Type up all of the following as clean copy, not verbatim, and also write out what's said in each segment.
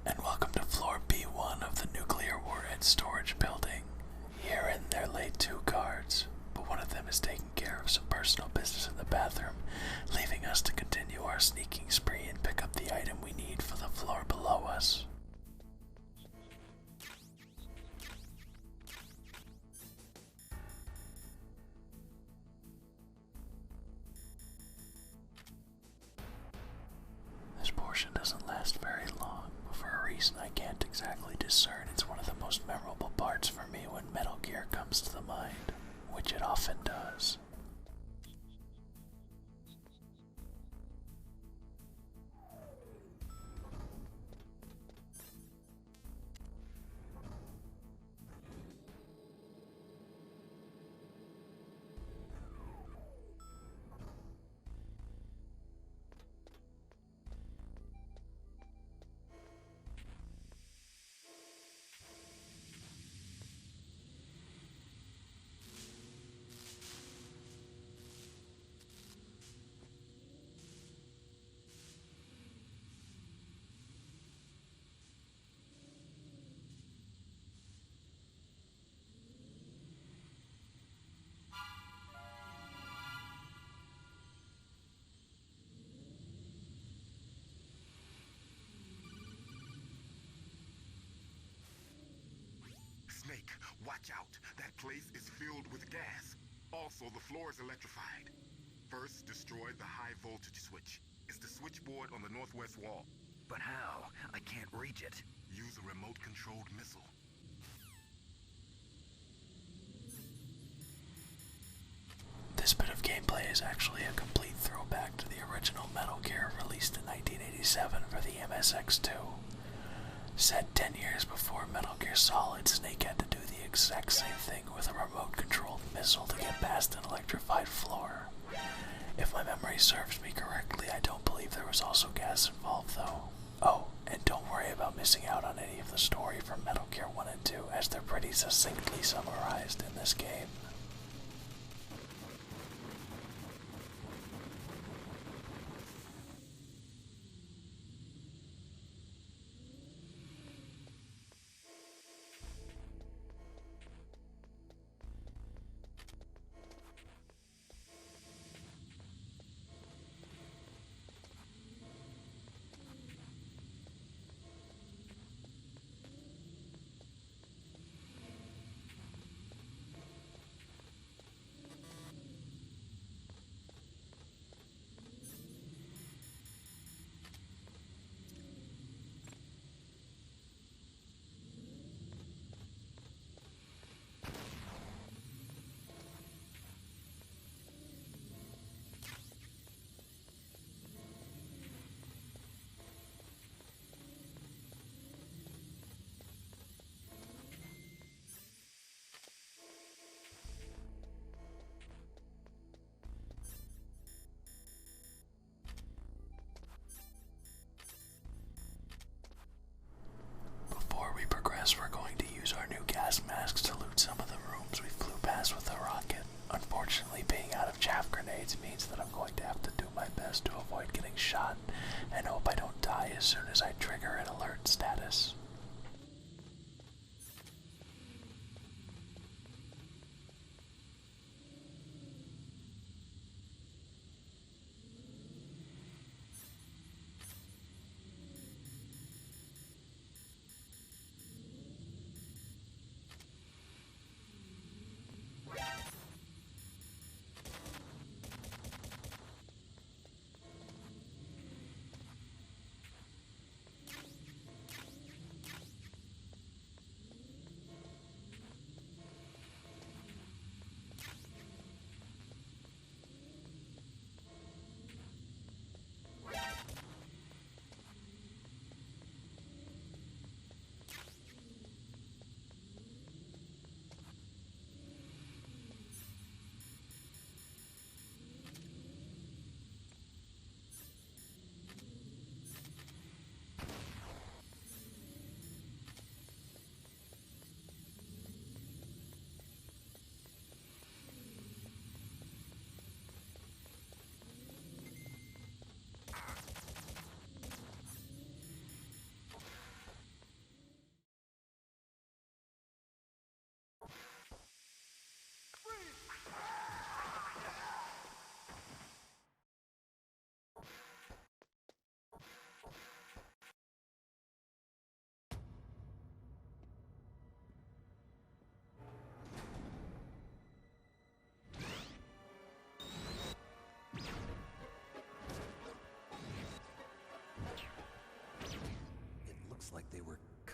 and welcome to floor B1 of the nuclear warhead storage building. Herein there lay 2 guards, but one of them is taking care of some personal business in the bathroom, leaving us to continue our sneaking spree and pick up the item we need for the floor below us. This portion doesn't last very long, but for a reason I can't exactly discern, it's one of the most memorable parts for me when Metal Gear comes to the mind, which it often does. Snake, watch out. That place is filled with gas. Also, the floor is electrified. First, destroy the high voltage switch. It's the switchboard on the northwest wall. But how? I can't reach it. Use a remote-controlled missile. This bit of gameplay is actually a complete throwback to the original Metal Gear released in 1987 for the MSX2. Set 10 years before Metal Gear Solid, Snake had to do the exact same thing with a remote-controlled missile to get past an electrified floor. If my memory serves me correctly, I don't believe there was also gas involved though. Oh, and don't worry about missing out on any of the story from Metal Gear 1 and 2, as they're pretty succinctly summarized in this game. Before we progress, we're going to use our new gas masks to loot some of the rooms we flew past with the rocket. Unfortunately, being out of chaff grenades means that I'm going to have to do my best to avoid getting shot, and hope I don't die as soon as I trigger an alert status.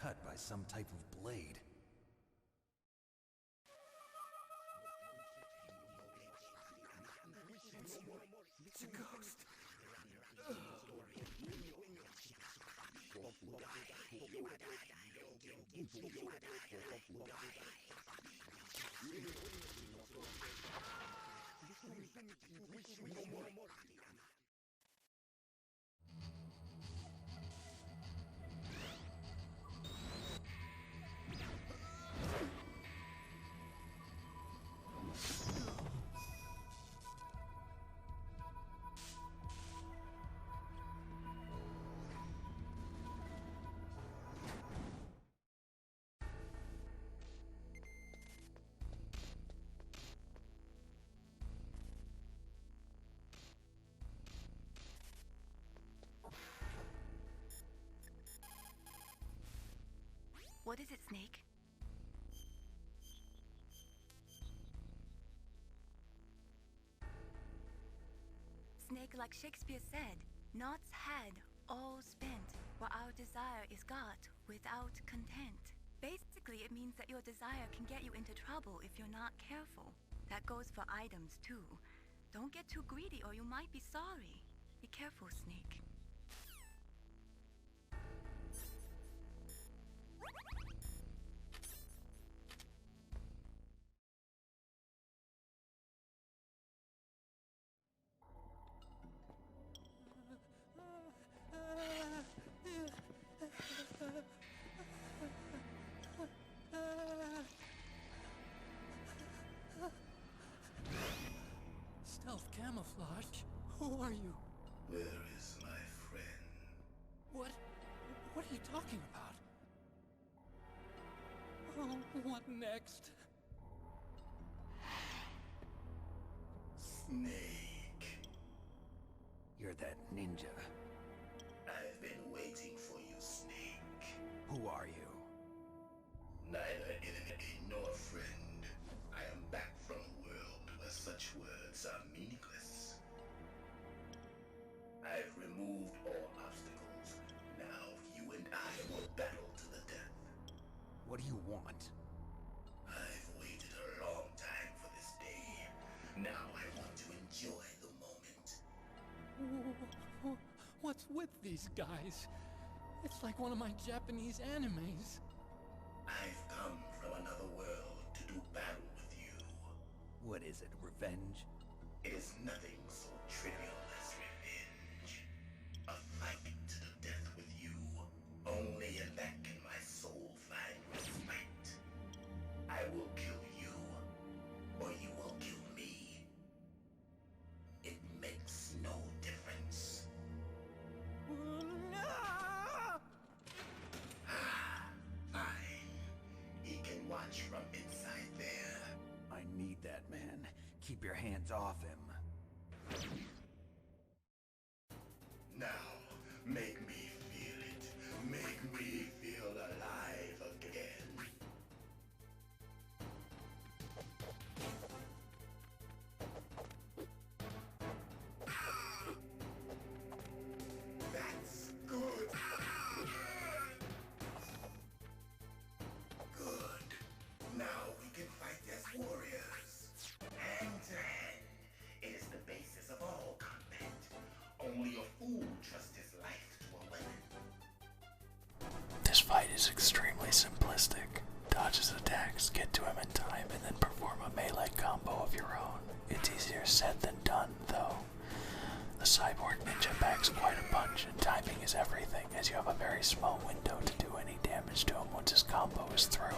cut by some type of blade. It's a ghost. What is it, Snake? Snake, like Shakespeare said, knots had all spent, while our desire is got without content. Basically, it means that your desire can get you into trouble if you're not careful. That goes for items, too. Don't get too greedy or you might be sorry. Be careful, Snake. Stealth camouflage? Who are you? Where is my friend? What are you talking about? Oh, what next? Snake. You're that ninja. I've been waiting for you, Snake. Who are you? Neither enemy nor friend. I am back from a world where such words are meaningless. I've removed all obstacles. Now you and I will battle to the death. What do you want? I've waited a long time for this day. Now I want to enjoy the moment. What's with these guys? It's like one of my Japanese animes. I've come from another world to do battle with you. What is it, revenge? It is nothing so trivial as revenge. A fight to the death with you. Only in that can my soul find respite. I will kill you, or you will kill me. It makes no difference. Fine. He can watch from inside there. I need that man. Keep your hands off him. Now, make me feel it. Make me feel alive again. That's good. Good. Now we can fight as warriors. Hand to hand. It is the basis of all combat. Only a fool trusts his life to a weapon. This fight is extremely simplistic. Dodge his attacks, get to him in time, and then perform a melee combo of your own. It's easier said than done, though. The Cyborg ninja packs quite a punch, and timing is everything, as you have a very small window to do any damage to him once his combo is through.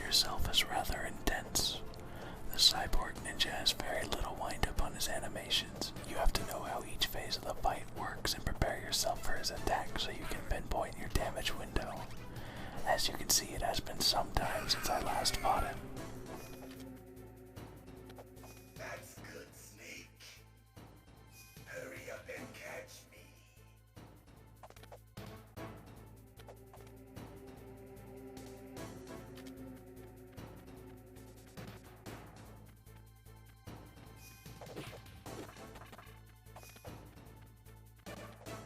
yourself is rather intense. The cyborg ninja has very little wind-up on his animations. You have to know how each phase of the fight works and prepare yourself for his attack so you can pinpoint your damage window. As you can see, it has been some time since I last fought him. That's good, Snake. Hurry up and catch me.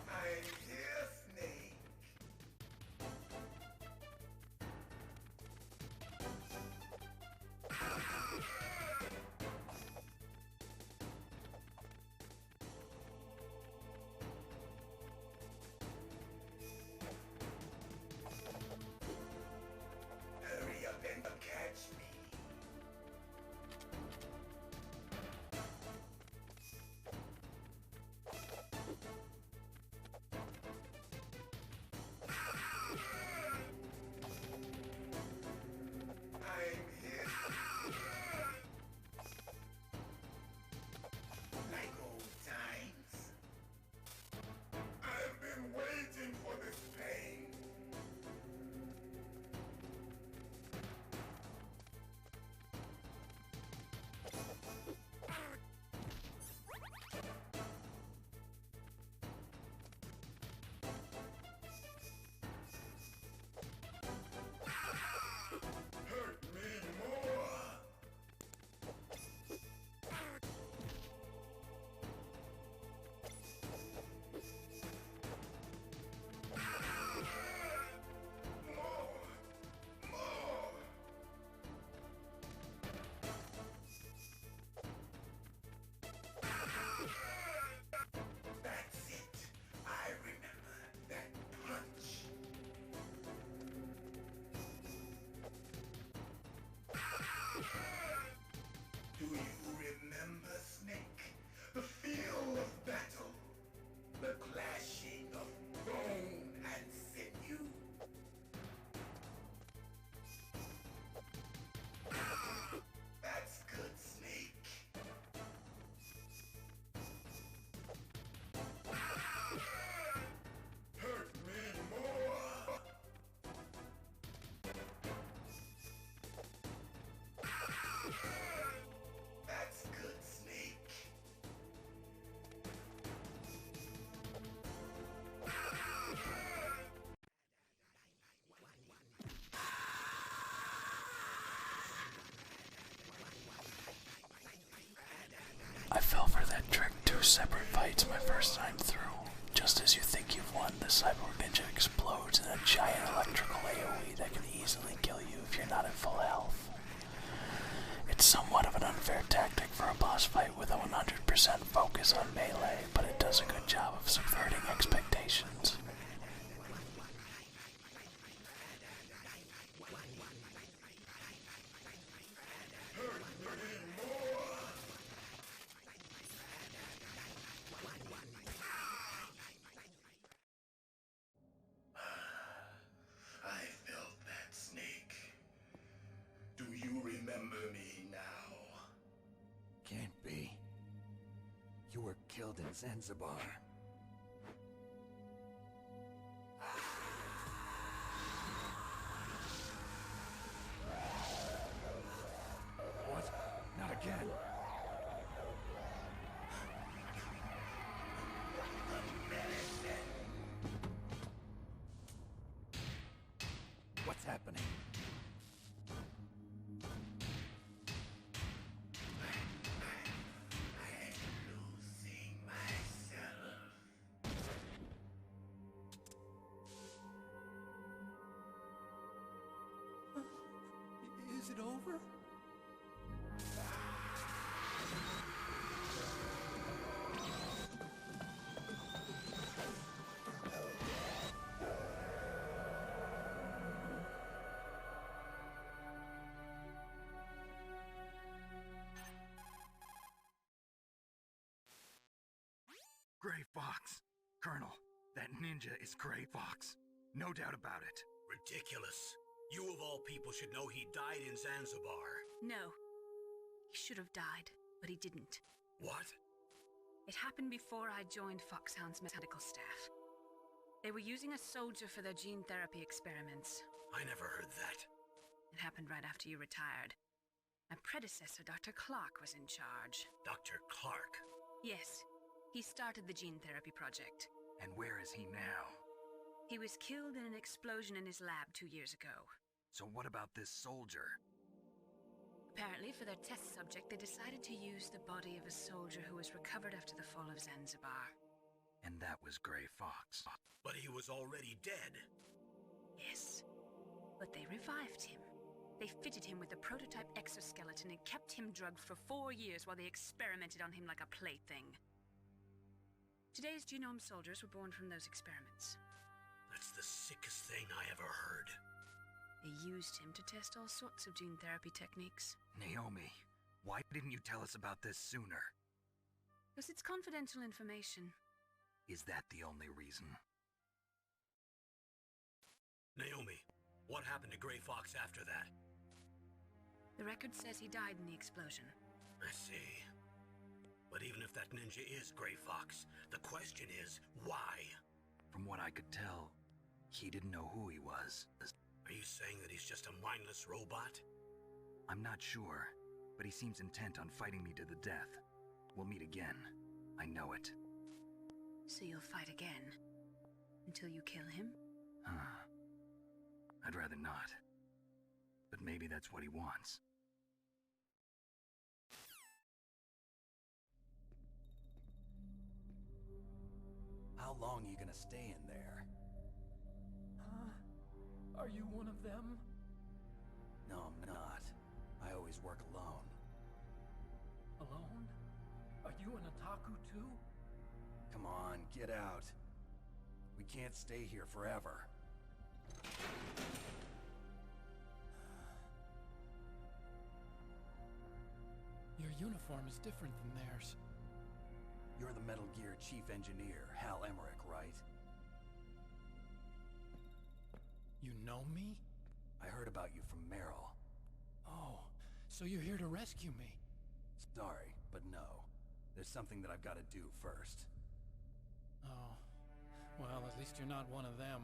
I'm here, Snake. Hurry up and catch me. I'm here. Like old times. I've been waiting for this pain. Hurt me more. More. That's it. I remember that punch. Do you remember, Snake? The feel of battle. The clashing of bone and sinew. That's good, Snake. Hurt me more. That's good, Snake. I fell for that trick 2 separate fights my first time through. Just as you think you've won, the cyborg ninja explodes in a giant electrical AoE that can easily kill you if you're not at full health. It's somewhat of an unfair tactic for a boss fight with a 100% focus on melee, but it does a good job of subverting expectations. I felt that, Snake. Do you remember me now? Can't be. You were killed in Zanzibar. What? Not again. What's happening? Losing myself. Is it over? Gray Fox. Colonel, that ninja is Gray Fox. No doubt about it. Ridiculous. You of all people should know he died in Zanzibar. No. He should have died, but he didn't. What? It happened before I joined Foxhound's medical staff. They were using a soldier for their gene therapy experiments. I never heard that. It happened right after you retired. My predecessor, Dr. Clark, was in charge. Dr. Clark? Yes. He started the gene therapy project. And where is he now? He was killed in an explosion in his lab 2 years ago. So what about this soldier? Apparently, for their test subject, they decided to use the body of a soldier who was recovered after the fall of Zanzibar. And that was Gray Fox. But he was already dead. Yes. But they revived him. They fitted him with a prototype exoskeleton and kept him drugged for 4 years while they experimented on him like a plaything. Today's genome soldiers were born from those experiments. That's the sickest thing I ever heard. They used him to test all sorts of gene therapy techniques. Naomi, why didn't you tell us about this sooner? Because it's confidential information. Is that the only reason? Naomi, what happened to Gray Fox after that? The record says he died in the explosion. I see. But even if that ninja is Gray Fox, the question is, why? From what I could tell, he didn't know who he was. Are you saying that he's just a mindless robot? I'm not sure, but he seems intent on fighting me to the death. We'll meet again. I know it. So you'll fight again? Until you kill him? I'd rather not. But maybe that's what he wants. How long are you gonna stay in there? Are you one of them? No, I'm not. I always work alone. Alone? Are you an otaku too? Come on, get out. We can't stay here forever. Your uniform is different than theirs. You're the Metal Gear Chief Engineer, Hal Emmerich, right? You know me? I heard about you from Meryl. Oh, so you're here to rescue me? Sorry, but no. There's something that I've got to do first. Oh, well, at least you're not one of them.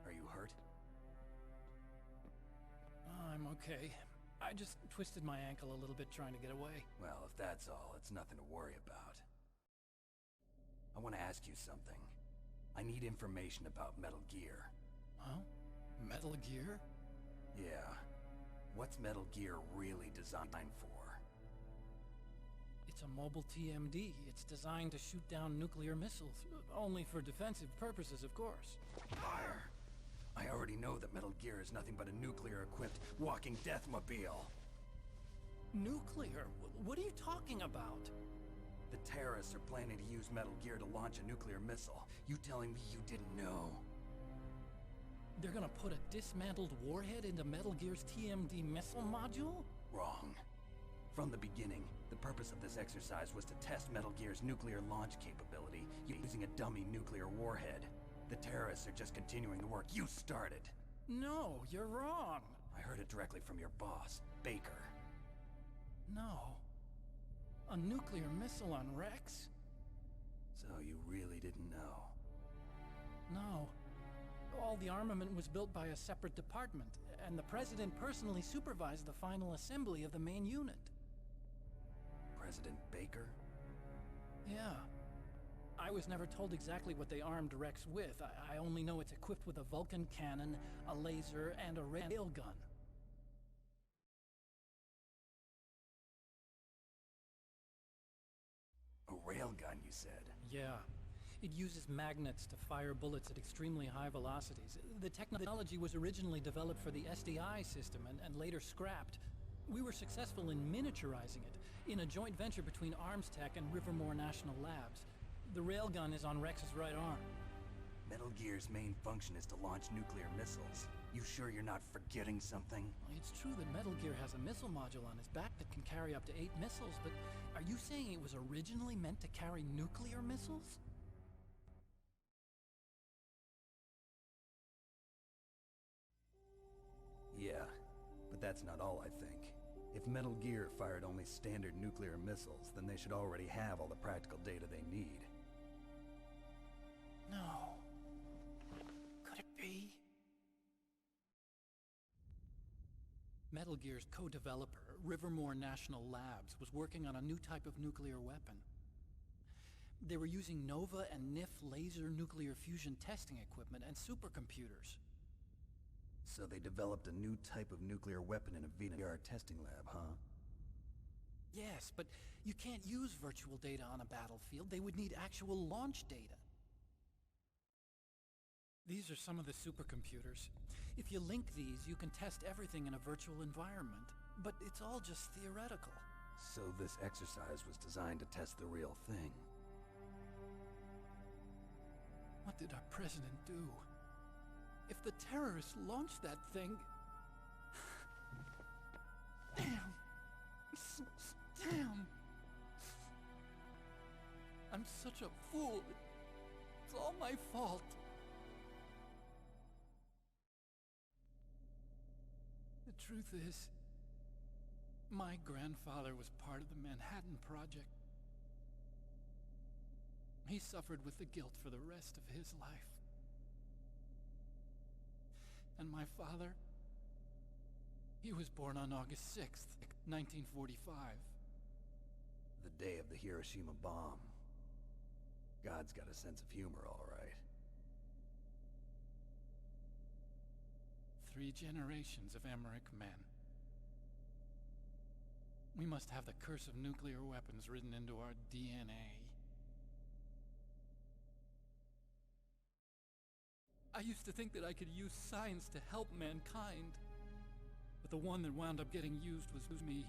Are you hurt? I'm okay. I just twisted my ankle a little bit trying to get away. Well, if that's all, it's nothing to worry about. I want to ask you something. I need information about Metal Gear. Huh? Metal Gear? Yeah. What's Metal Gear really designed for? It's a mobile TMD. It's designed to shoot down nuclear missiles. Only for defensive purposes, of course. Liar. I already know that Metal Gear is nothing but a nuclear-equipped walking deathmobile. Nuclear? What are you talking about? The terrorists are planning to use Metal Gear to launch a nuclear missile. You telling me you didn't know? They're gonna put a dismantled warhead into Metal Gear's TMD missile module? Wrong. From the beginning, the purpose of this exercise was to test Metal Gear's nuclear launch capability using a dummy nuclear warhead. The terrorists are just continuing the work you started. No, you're wrong. I heard it directly from your boss, Baker. No. A nuclear missile on Rex? So you really didn't know? No. All the armament was built by a separate department, and the President personally supervised the final assembly of the main unit. President Baker? Yeah. I was never told exactly what they armed Rex with. I only know it's equipped with a Vulcan cannon, a laser, and a railgun. A railgun, you said? Yeah. It uses magnets to fire bullets at extremely high velocities. The technology was originally developed for the SDI system and later scrapped. We were successful in miniaturizing it, in a joint venture between ArmsTech and Rivermore National Labs. The railgun is on Rex's right arm. Metal Gear's main function is to launch nuclear missiles. You sure you're not forgetting something? It's true that Metal Gear has a missile module on its back that can carry up to 8 missiles, but are you saying it was originally meant to carry nuclear missiles? But that's not all, I think. If Metal Gear fired only standard nuclear missiles, then they should already have all the practical data they need. No. Could it be? Metal Gear's co-developer, Rivermore National Labs, was working on a new type of nuclear weapon. They were using Nova and NIF laser nuclear fusion testing equipment and supercomputers. So they developed a new type of nuclear weapon in a VR testing lab, huh? Yes, but you can't use virtual data on a battlefield. They would need actual launch data. These are some of the supercomputers. If you link these, you can test everything in a virtual environment. But it's all just theoretical. So this exercise was designed to test the real thing. What did our president do? If the terrorists launched that thing... Damn! Damn! I'm such a fool. It's all my fault. The truth is, my grandfather was part of the Manhattan Project. He suffered with the guilt for the rest of his life. And my father, he was born on August 6th, 1945. The day of the Hiroshima bomb. God's got a sense of humor, all right. 3 generations of Emmerich men. We must have the curse of nuclear weapons written into our DNA. I used to think that I could use science to help mankind. But the one that wound up getting used was me.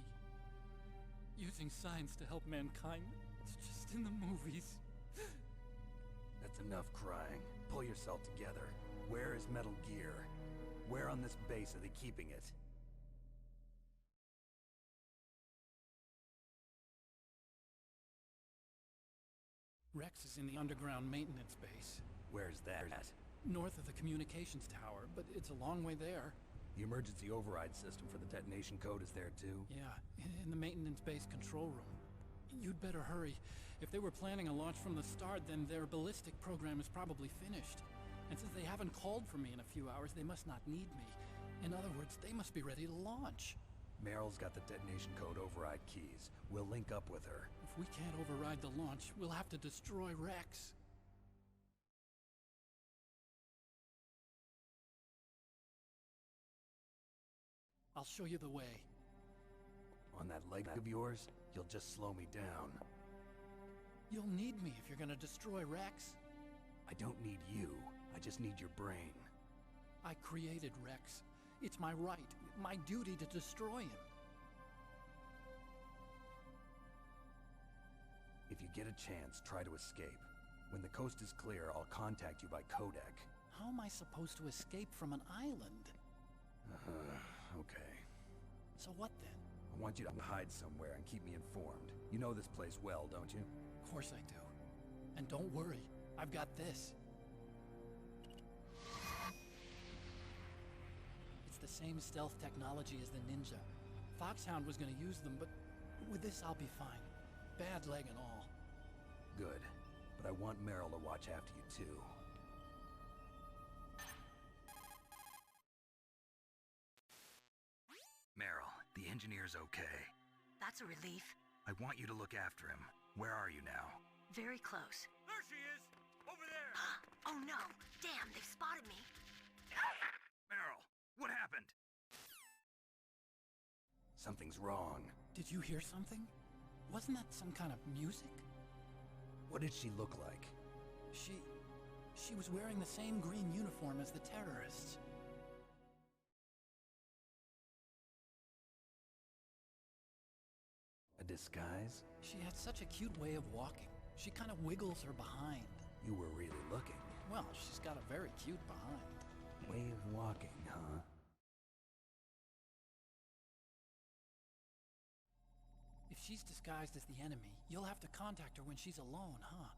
Using science to help mankind, it's just in the movies. That's enough crying. Pull yourself together. Where is Metal Gear? Where on this base are they keeping it? Rex is in the underground maintenance base. Where's that? North of the communications tower, but it's a long way there. The emergency override system for the detonation code is there too? Yeah, in the maintenance base control room. You'd better hurry. If they were planning a launch from the start, then their ballistic program is probably finished. And since they haven't called for me in a few hours, they must not need me. In other words, they must be ready to launch. Meryl's got the detonation code override keys. We'll link up with her. If we can't override the launch, we'll have to destroy Rex. I'll show you the way. On that leg of yours, you'll just slow me down. You'll need me if you're gonna destroy Rex. I don't need you. I just need your brain. I created Rex. It's my right, my duty to destroy him. If you get a chance, try to escape. When the coast is clear, I'll contact you by codec. How am I supposed to escape from an island? Okay. So what then? I want you to hide somewhere and keep me informed. You know this place well, don't you? Of course I do. And don't worry, I've got this. It's the same stealth technology as the Ninja. Foxhound was gonna use them, but with this I'll be fine. Bad leg and all. Good. But I want Meryl to watch after you too. Meryl, the engineer's okay. That's a relief. I want you to look after him. Where are you now? Very close. There she is! Over there! Oh no! Damn, they've spotted me. Meryl, what happened? Something's wrong. Did you hear something? Wasn't that some kind of music? What did she look like? She was wearing the same green uniform as the terrorists. A disguise? She had such a cute way of walking. She kind of wiggles her behind. You were really looking. Well, she's got a very cute behind. Way of walking, huh? If she's disguised as the enemy, you'll have to contact her when she's alone, huh?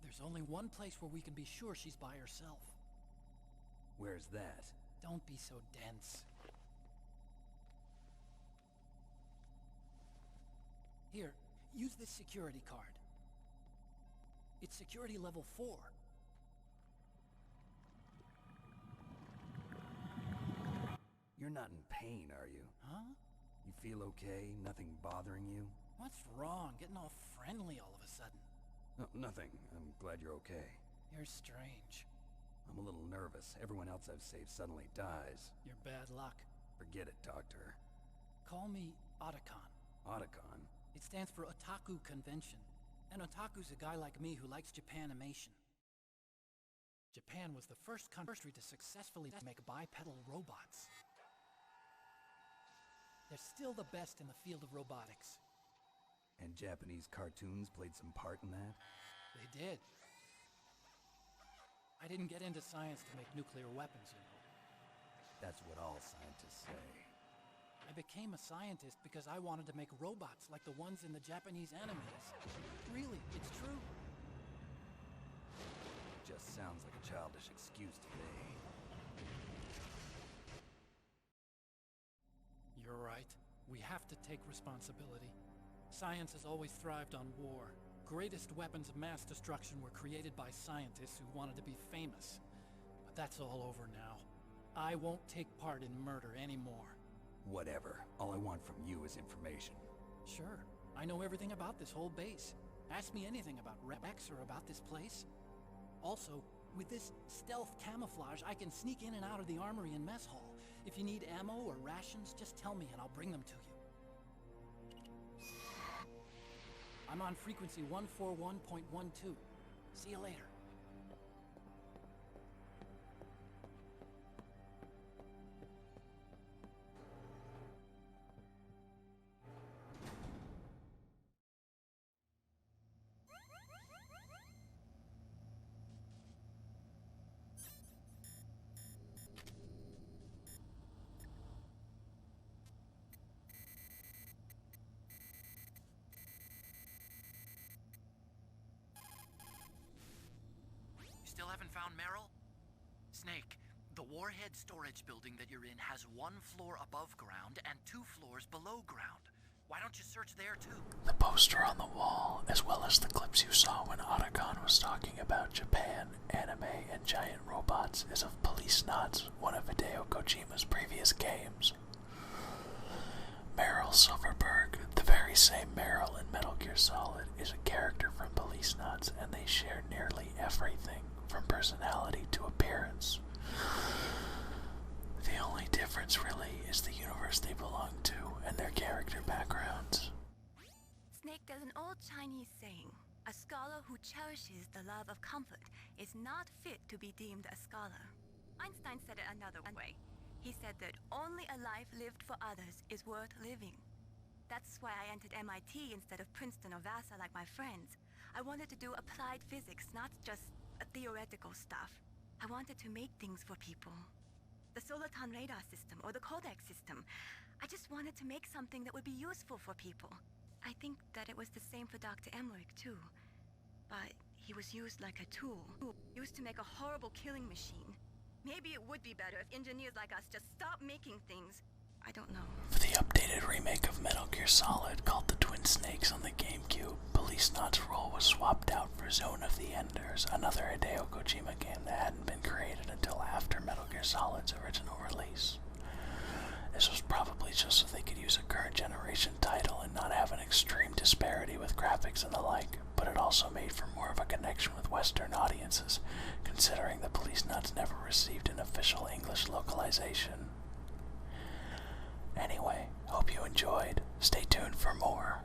There's only one place where we can be sure she's by herself. Where's that? Don't be so dense. Here, use this security card. It's security level 4. You're not in pain, are you? Huh? You feel okay? Nothing bothering you? What's wrong? Getting all friendly all of a sudden. No, nothing. I'm glad you're okay. You're strange. I'm a little nervous. Everyone else I've saved suddenly dies. You're bad luck. Forget it, Doctor. Call me Otacon. Otacon? It stands for Otaku Convention. An otaku's a guy like me who likes Japanimation. Japan was the first country to successfully make bipedal robots. They're still the best in the field of robotics. And Japanese cartoons played some part in that? They did. I didn't get into science to make nuclear weapons, you know. That's what all scientists say. I became a scientist because I wanted to make robots like the ones in the Japanese animes. Really, it's true. Just sounds like a childish excuse to me. You're right. We have to take responsibility. Science has always thrived on war. Greatest weapons of mass destruction were created by scientists who wanted to be famous. But that's all over now. I won't take part in murder anymore. Whatever. All I want from you is information. Sure. I know everything about this whole base. Ask me anything about Rex or about this place. Also, with this stealth camouflage, I can sneak in and out of the armory and mess hall. If you need ammo or rations, just tell me and I'll bring them to you. I'm on frequency 141.12. See you later. Still haven't found Meryl? Snake, the warhead storage building that you're in has 1 floor above ground and 2 floors below ground. Why don't you search there too? The poster on the wall, as well as the clips you saw when Otacon was talking about Japan, anime, and giant robots, is of Police Knots, one of Hideo Kojima's previous games. Meryl Silverberg, the very same Meryl in Metal Gear Solid, is a character from Police Knots, and they share nearly everything, from personality to appearance. The only difference, really, is the universe they belong to and their character backgrounds. Snake, there's an old Chinese saying, a scholar who cherishes the love of comfort is not fit to be deemed a scholar. Einstein said it another way. He said that only a life lived for others is worth living. That's why I entered MIT instead of Princeton or Vassar like my friends. I wanted to do applied physics, not just theoretical stuff. I wanted to make things for people. The Soliton radar system or the Codex system. I just wanted to make something that would be useful for people. I think that it was the same for Dr. Emmerich too. But he was used like a tool, used to make a horrible killing machine. Maybe it would be better if engineers like us just stopped making things. I don't know. For the updated remake of Metal Gear Solid called The Twin Snakes on the GameCube, Police Knots' role was swapped out for Zone of the Enders, another Hideo Kojima game that hadn't been created until after Metal Gear Solid's original release. This was probably just so they could use a current generation title and not have an extreme disparity with graphics and the like, but it also made for more of a connection with Western audiences, considering the Police Knots never received an official English localization. Anyway, hope you enjoyed. Stay tuned for more.